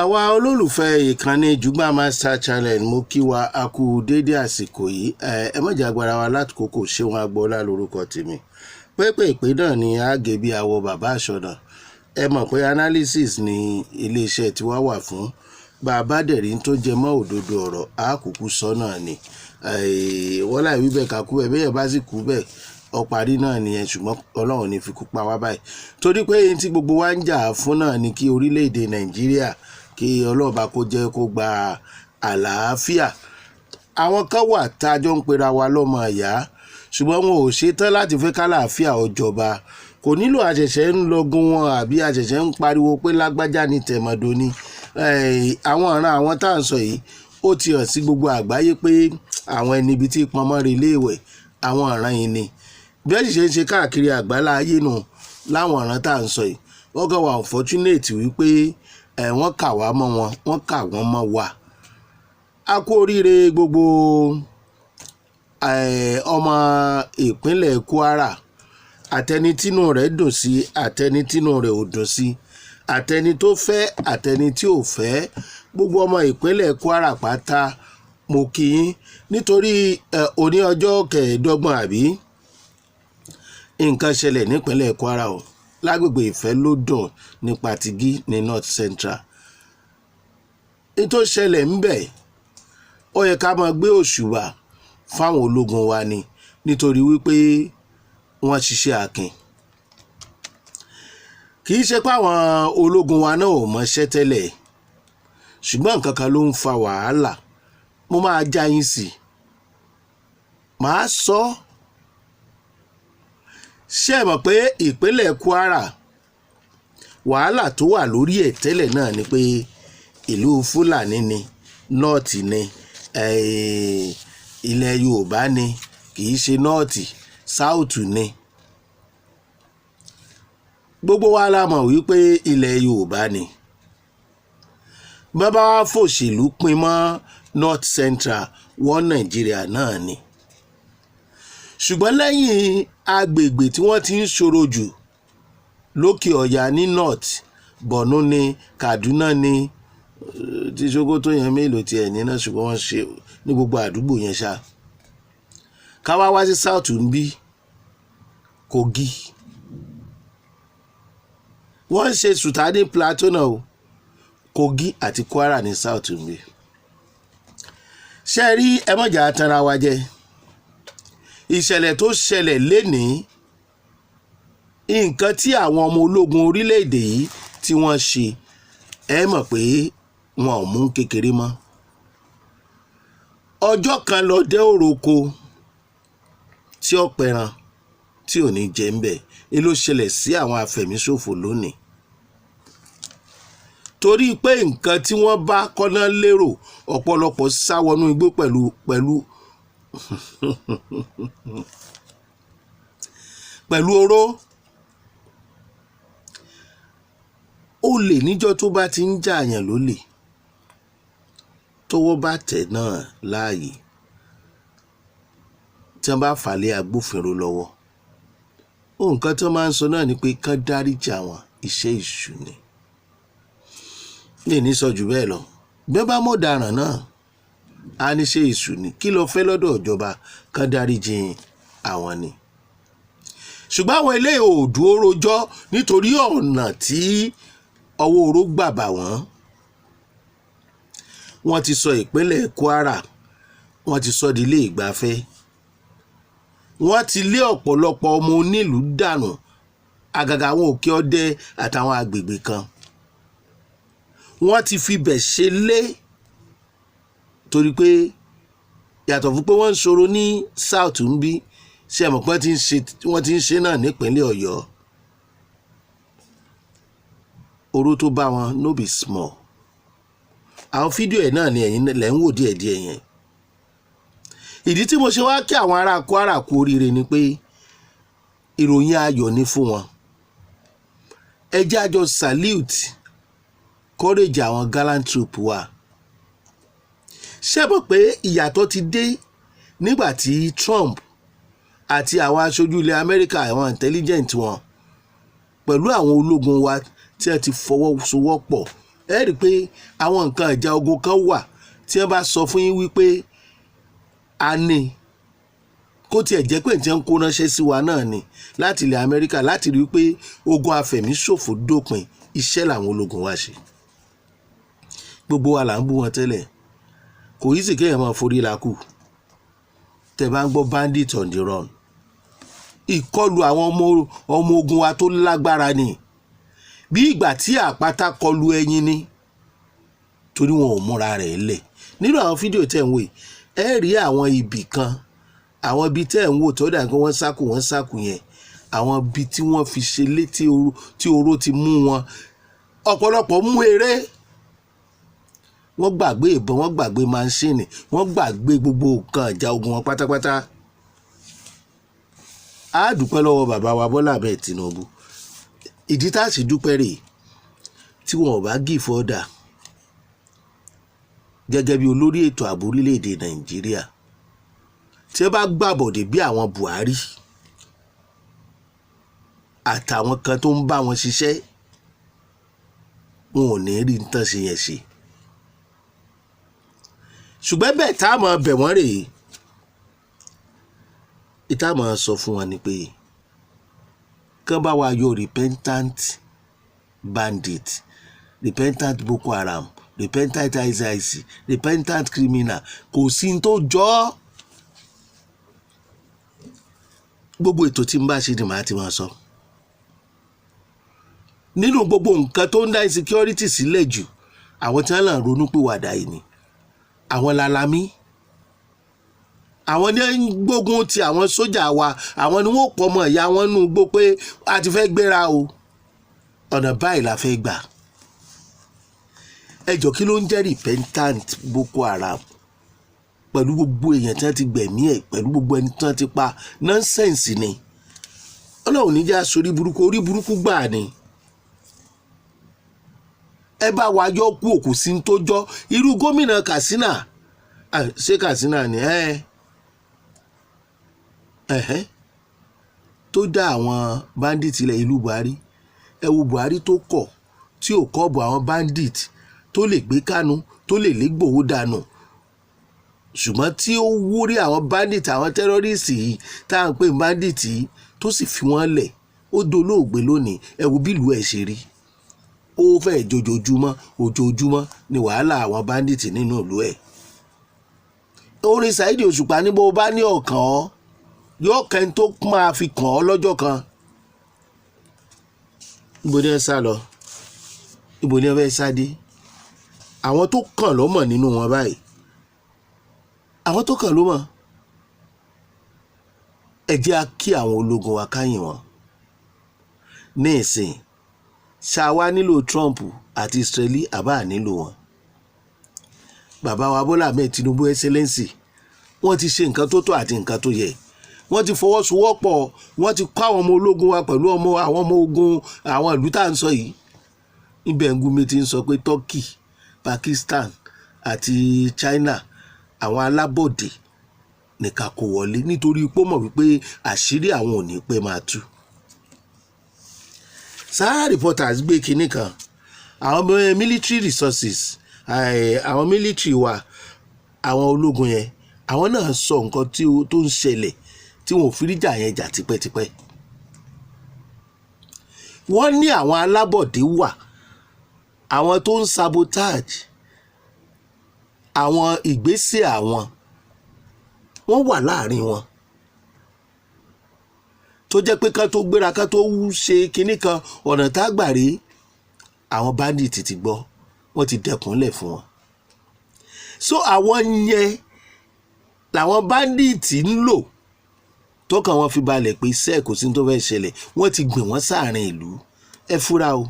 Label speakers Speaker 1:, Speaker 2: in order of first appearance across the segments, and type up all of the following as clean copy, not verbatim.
Speaker 1: àwa olólùfẹ́ ìkànnì Jugba Master Channel mo kí wa a kú déédé àsìkò yìí ẹ má jẹ́ agbára wa láti kókò Ṣeun Agboola lórúkọ tèmi pépèpé náà ni àgé bí àwọ bàbá àṣọdà ẹ mọ̀ pé analysis ni iléeṣẹ́ tiwa wà fún bàbá dẹ̀rí tó jẹ mọ́ òdodo ọ̀rọ̀ àkùkù sọ náà ni wọ́n láì wí bẹ́ẹ̀ kakú ẹ̀ bẹ́ẹ̀ bá sì kú bẹ́ẹ̀ ọparí náà nìyẹn ṣùgbọ́n Ọlọ́run ní fi kú pa wá báyìí torí pé èyí tí gbogbo wa ń jà fún náà ni kí orílẹ̀-èdè Nàìjíríà kí ọlọ́ọ̀bá kó jẹ́ kó gba àlàáfíà àwọn kan wà tá a jọ ń pera wa lọ́mọ ìyá ṣùgbọ́n wọn ò ṣetán láti fẹ́ kálàáfíà ó jọba kò nílò àṣẹ̀ṣẹ̀ ń lọgun wọn àbí àṣẹ̀ṣẹ̀ ń pariwo pé lágbájá ní tẹ̀mọ̀dọ́ ni àwọn ọ̀ràn àwọn tá à ń sọ yìí ó ti hàn sí gbogbo àgbáyé pé àwọn ẹni ibi tí pọnmọ́ rí ilé ìwẹ̀ àwọn ọ̀ràn yìí ni bí ó sì ṣe ń ṣe káàkiri àgbálá ayé nù láwọn ọ̀ràn tá à ń sọ yìí wọ́n kàn wà unfortunate wípé wọ́n kà wá mọ́ wọn wọ́n kà wọ́n mọ́ wa a kú oríire gbogbo ọmọ ìpínlẹ̀ Kwara àtẹni tínú rẹ̀ dùn sí àtẹni tínú rẹ̀ ò dùn sí àtẹni tó fẹ́ àtẹni tí ò fẹ́ gbogbo ọmọ ìpínlẹ̀ Kwara pátá mo kí yín nítorí òní ọjọ́ kẹẹ̀ẹ́dọ́gbọ̀n àbí nǹkan ṣẹlẹ̀ nípínlẹ̀ Kwara o lágbègbè Ìfẹ́lódùn ní Patigi ní North Central ètò ṣẹlẹ̀ ń bẹ̀ ó yẹ ká máa gbé òṣùbà fáwọn ológun wa ni nítorí wípé wọ́n ṣiṣẹ́ akin kì í ṣe páwọn ológun wa náà ò mọṣẹ́ tẹ́lẹ̀ ṣùgbọ́n nǹkan kan ló ń fa wàhálà mo máa já yín sí màá sọ ṣé ẹ mọ̀ pé ìpínlẹ̀ Kwara wàhálà tó wà lórí ẹ̀ tẹ́lẹ̀ náà ni pé ìlú Fúlàní ni nọ́ọ̀tì ni ilẹ̀ Yorùbá ni kì í ṣe nọ́ọ̀tì sáùtù ni gbogbo wa la mọ̀ wípé ilẹ̀ Yorùbá ni bàbá wa fòṣèlú pin mọ́ North Central wọ́n Nàìjíríà náà ni ṣùgbọ́n lẹ́yìn agbègbè tí wọ́n ti ń ṣòro jù lókè ọ̀yà ní North Borno ni Kaduna ni tí Sókótó yẹn mélòó tiẹ̀ ní náà ṣùgbọ́n wọ́n ṣe ní gbogbo àdúgbò yẹn ṣá káwá wá sí South ń bí Kogi wọ́n ṣe sùtá ní Plateau náà o Kogi àti Kwara ní South ń bí ṣe rí ẹ mọ̀jà tanra wa jẹ ìṣẹ̀lẹ̀ tó ṣẹlẹ̀ lénìí nǹkan tí àwọn ọmọ ológun orílẹ̀-èdè yìí tí wọ́n ṣe ẹ mọ̀ pé wọn ò mú kékeré mọ́ ọjọ́ kan lọ dé òroko tí ó pẹran tí ò ní jẹ ń bẹ̀ ni ló ṣẹlẹ̀ sí àwọn afẹ̀míṣòfò lónìí torí pé nǹkan tí wọ́n bá kọ́ná lérò ọ̀pọ̀lọpọ̀ sá wọnú igbó pẹ̀lú oró olè níjọ́ tó bá ti ń jàyàn lólè tọwọ́ bá tẹ̀ náà láàyè tí wọ́n bá fàlẹ́ agbófinró lọ́wọ́ nǹkan tó máa ń sọ náà ni pé kán dáríjì àwọn iṣẹ́ ìṣù ni ní sọ jù bẹ́ẹ̀ lọ bí wọ́n bá mọ̀ ọ̀daràn náà a ní ṣe ìṣù ni kí ló fẹ́ lọ́dọ̀ ìjọba kán dáríjì àwọn ni ṣùgbọ́n àwọn ilé òòdù orojọ́ nítorí ọ̀nà tí ọwọ́ oró gbà bà wọ́n ti sọ ìpínlẹ̀ Kwara wọ́n ti sọ di ilé ìgbafẹ́ wọ́n ti lé ọ̀pọ̀lọpọ̀ ọmọ onílùú dànù àgàgà àwọn òkè ọdẹ àtàwọn agbègbè kan wọ́n ti fi bẹ̀ ṣe lé torí pé yàtọ̀ fún pé wọ́n ń ṣòro ní South ń bí ṣe mọ̀ pé wọ́n ti ń ṣe náà nípínlẹ̀ Ọ̀yọ́ oró tó bá wọn no be small àwọn fídíò ẹ̀ náà ni ẹ̀yin lẹ́ ń wò díẹ̀díẹ̀ yẹn ìdí tí mo ṣe wá kí àwọn ará Kwara kú oríire ni pé ìròyìn ayọ̀ ni fún wọn ẹ jẹ́ àjọ salute courage àwọn gallant troop wa ṣé mọ̀ pé ìyàtọ̀ ti dé nígbà tí Trump àti àwọn aṣojú ilẹ̀ Amẹ́ríkà àwọn intelligent wọn pẹ̀lú àwọn ológun wa tí wọ́n ti fọwọ́sowọ́pọ̀ ẹ rí i pé àwọn nǹkan ìjà ogun kan wà tí wọ́n bá sọ fún yín wípé a ní kó tiẹ̀ jẹ́ pé ǹjẹ́ ń kó ránṣẹ́ sí wa náà ni láti ilẹ̀ Amẹ́ríkà láti rí i pé ogun afẹ̀míṣòfò dópin, iṣẹ́ làwọn ológun wa ṣe. Gbogbo wa là ń bú wọn tẹ́lẹ̀, kò yí sì kéèyàn máa forí lakú. Tẹ́ bá ń gbọ́ bandit on the run, ìkọlù àwọn ọmọ ogun wa tó lágbára ni, bí ìgbà tí àpáta kọlù ẹyin ni, torí wọn ò múra rẹ̀ lẹ̀. Nínú àwọn fídíò tẹ́ ń wò yìí, ẹ rí àwọn ibì kan, àwọn ibi tẹ́ ń wò tó dà pé wọ́n sákù yẹn, àwọn ibi tí wọ́n fi ṣe létí tí oró ti mú wọn. Ọ̀pọ̀lọpọ̀ mú eré, wọ́n gbàgbé ìbọn, wọ́n gbàgbé máńṣíìnì, wọ́n gbàgbé gbogbo nǹkan ìjà ogun wọn pátápátá. A dúpẹ́ lọ́wọ́ bàbá wa Bọ́lá Ahmed Tinubu. Ìdí tá a sì dúpẹ́ rèé, tí wọn ò bá give order gẹ́gẹ́ bí olórí ètò ààbò orílẹ̀-èdè Nàìjíríà, tí ẹ bá gbàbọ̀dé bí àwọn Buhari àtàwọn kan tó ń bá wọn ṣiṣẹ́, wọn ò ní rí nǹkan ṣe yẹn ṣe. Ṣùgbọ́n bẹ́ẹ̀ tá a máa bẹ̀ wọ́n rèé, ìta máa sọ fún wọn ni pé kán bá wa yọ repentant bandit, repentant Boko Haram, repentant ISIS, repentant criminal, kò sí ní tó jọ ọ́. Gbogbo ètò tí n bá ṣe ni màá ti máa sọ. Nínú gbogbo nǹkan tó ń dá insecurity sílẹ̀ jù, àwọn tí wọ́n lọ ronú pìwàdà yìí ni àwọn Lálámí. Àwọn ní ń gbógun ti àwọn sójà wa, àwọn ni wọ́n pọ̀ mọ́ ìyá wọn nù gbó pé a ti fẹ́ gbéra o, ọ̀nà báyìí la fẹ́ gbà. Ẹ jọ̀ọ́, kí ló ń jẹ́ repentant Boko Haram pẹ̀lú gbogbo èèyàn tí wọ́n ti gbẹ̀mí ẹ̀, pẹ̀lú gbogbo ẹni tí wọ́n ti pa? Nonsense ni. Ọlọ́run ní jẹ́ aṣọ orí burúkú gbà ni. Ẹ bá wa yọ kú, òkú sí tó jọ. Irú gómìnà Katsina, ṣé Katsina ni tó dá àwọn bandit ilẹ̀ ìlú Buhari. Ẹ wo Buhari tó kọ̀, tí ò kọ́ bọ̀ àwọn bandit tó lè gbé Kánú, tó lè lé Ìgbòho dànù, ṣùgbọ́n tí ó wúrí àwọn bandit, àwọn terrorist yìí tá à ń pè bandit yìí, tó sì fi wọ́n lẹ̀. Ó dolóògbé lónìí. Ẹ wo bí ìlú ẹ̀ ṣe rí. Ó fẹ́ ojoojúmọ́ ni wàhálà àwọn bandit nínú ìlú ẹ̀. Orin Saheed Òṣùpá ní bó bá ní ọ̀kàn ọ́, yóò kẹ́ni tó máa fi kàn ọ́ lọ́jọ́ kan. Ibo ni ẹ sá lọ? Ibo ni ẹ fẹ́ sá dé? Àwọn tó kàn ló mọ̀ nínú wọn báyìí. Àwọn tó kàn ló mọ̀. Ẹ jẹ́ á kí àwọn ológun wa káyìn wọn. Ní ìsìn, ṣá wá nílò Trump àti Israeli àbá nílò wọn? Bàbá wa Bọ́lá Ahmed Tinubu Excellency, wọ́n ti ṣe nǹkan tó tọ́ àti nǹkan tó yẹ. Wọ́n ti fọwọ́sowọ́pọ̀, wọ́n ti kọ́ àwọn ọmọ ológun wa pẹ̀lú àwọn ọmọ ogun àwọn ìlú tá à ń sọ yìí. Ibẹ̀ Ngumi ti ń sọ pé Turkey, Pakistan àti China, àwọn alábọ̀dé nìkan kò wọlé, nítorí pé ó mọ̀ wípé àṣírí àwọn ò ní pẹ́ máa tú. Sahara Reporters gbé kinní kan, àwọn military resources, àwọn military wa, àwọn ológun yẹn, àwọn náà sọ nǹkan tó ń ṣẹlẹ̀ tí wọn ò fi rí jà yẹn jà tipẹ́tipẹ́. Wọ́n ní àwọn alábọ̀dé wà, àwọn tó ń sabotage àwọn ìgbésẹ̀ àwọn, wọ́n wà láàrin wọn, tó jẹ́ pé ká tó gbéra, ká tó ṣe kinní kan, ọ̀nà tá a gbà rí àwọn bandit ti gbọ́, wọ́n ti dẹkùnlẹ̀ fún wọn. So àwọn yẹn làwọn bandit ń lò tọ́kàn wọn fi balẹ̀ pé iṣẹ́ kò sí tó fẹ́ ṣẹlẹ̀. Wọ́n ti gbìn wọ́n sáàrin ìlú. Ẹ fura o.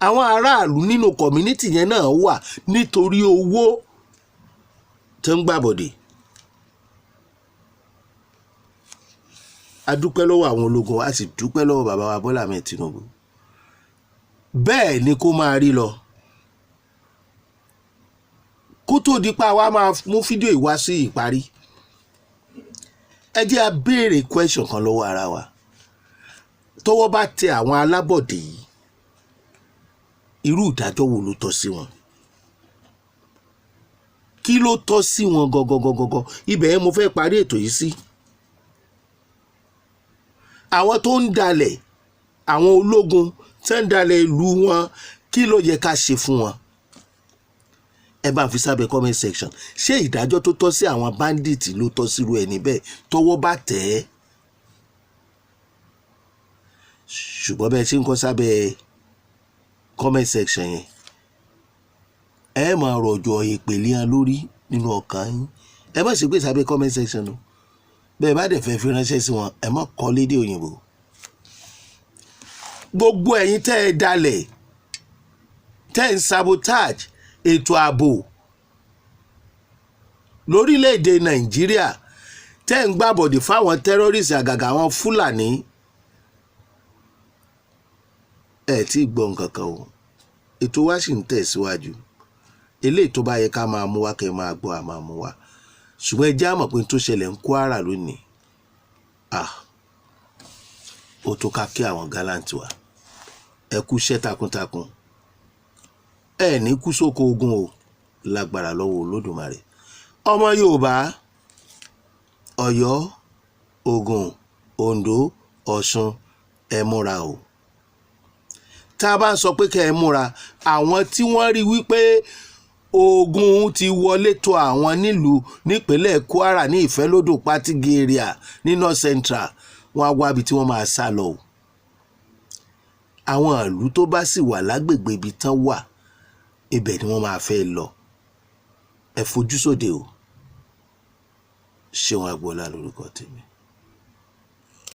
Speaker 1: Àwọn aráàlú nínú community yẹn náà wà nítorí owó tó ń gbàbọ̀dé. A dúpẹ́ lọ́wọ́ àwọn ológun, a sì dúpẹ́ lọ́wọ́ bàbá wa Bọ́lá Ahmed Tinubu. Bẹ́ẹ̀ ni kó máa rí lọ. Kó tó di pa wá máa mú fídíò ìwá sí ìparí, ẹ jẹ́ a béèrè question kan lọ́wọ́ ara wa. Tọ́wọ́ bá tẹ àwọn alábọ̀dé yìí, irú ìdájọ́ wo ló tọ́ sí wọn? Kí ló tọ́ sí wọn gangan? Ibẹ̀ yẹn mo fẹ́ parí ètò yìí sí. Àwọn tó ń dalẹ̀, àwọn ológun tí ń dalẹ̀ ìlú wọn, kí ló yẹ ká ṣe fún wọn? Ẹ bá fi sábẹ́ comment section. Ṣé ìdájọ́ tó tọ́ sí àwọn bandit ló tọ́ sírú ẹni bẹ́ẹ̀ tọ́wọ́ bá tẹ̀ ẹ́? Ṣùgbọ́n bẹ́ẹ̀ ṣe ń kọ sábẹ́ comment section yẹn, ẹ máa rọ̀jò ìpèlè hàn lórí nínú ọkàn yín. Ẹ má ṣe pé sábẹ́ comment section o. Bẹ́ẹ̀ bá dẹ̀ fẹ́ fi ránṣẹ́ sí wọn, ẹ má kọ lédè òyìnbó. Gbogbo ẹ̀yin tẹ́ ẹ dalẹ̀, tẹ́ ẹ ń sabotage ètò ààbò lórílẹ̀‐èdè Nàìjíríà, tẹ́ ẹ ń gbàbọ̀dè fáwọn terrorists, àgàgà àwọn Fúlàní, ẹ tí gbọ́ nǹkan kan o. Ètò wa sì ń tẹ̀síwájú. Eléyìí tó bá yẹ ká máa mú wá kẹ́ máa gbọ́ a máa mú wá. Ṣùgbọ́n ẹ jẹ́ á mọ̀ pé tó ṣẹlẹ̀ ń Kwara lónìí, ó tó ká kí àwọn gallant wa. Ẹ kú iṣẹ́ takuntakun. Ẹ ní kú sóko ogun o, lágbára lọ́wọ́ Olódùmarè. Ọmọ Yorùbá, Ọ̀yọ́, Ògùn, Oǹdó, Ọ̀ṣun, ẹ múra o. Tá a bá ń sọ pé kẹ́ ẹ múra, àwọn tí wọ́n rí wípé ogun ti wọlé tó àwọn nípínlẹ̀ Kwara ní Ìfẹ́lódò Patigi area ní North Central, wọ́n á wábi tí wọ́n máa sá lọ o. Àwọn ìlú tó bá sì wà lágbègbè ibi tán wà, ibẹ̀ ni wọ́n máa fẹ́ lọ. Ẹ fojú sóde o. Ṣeun Agboola lórúkọ tèmi.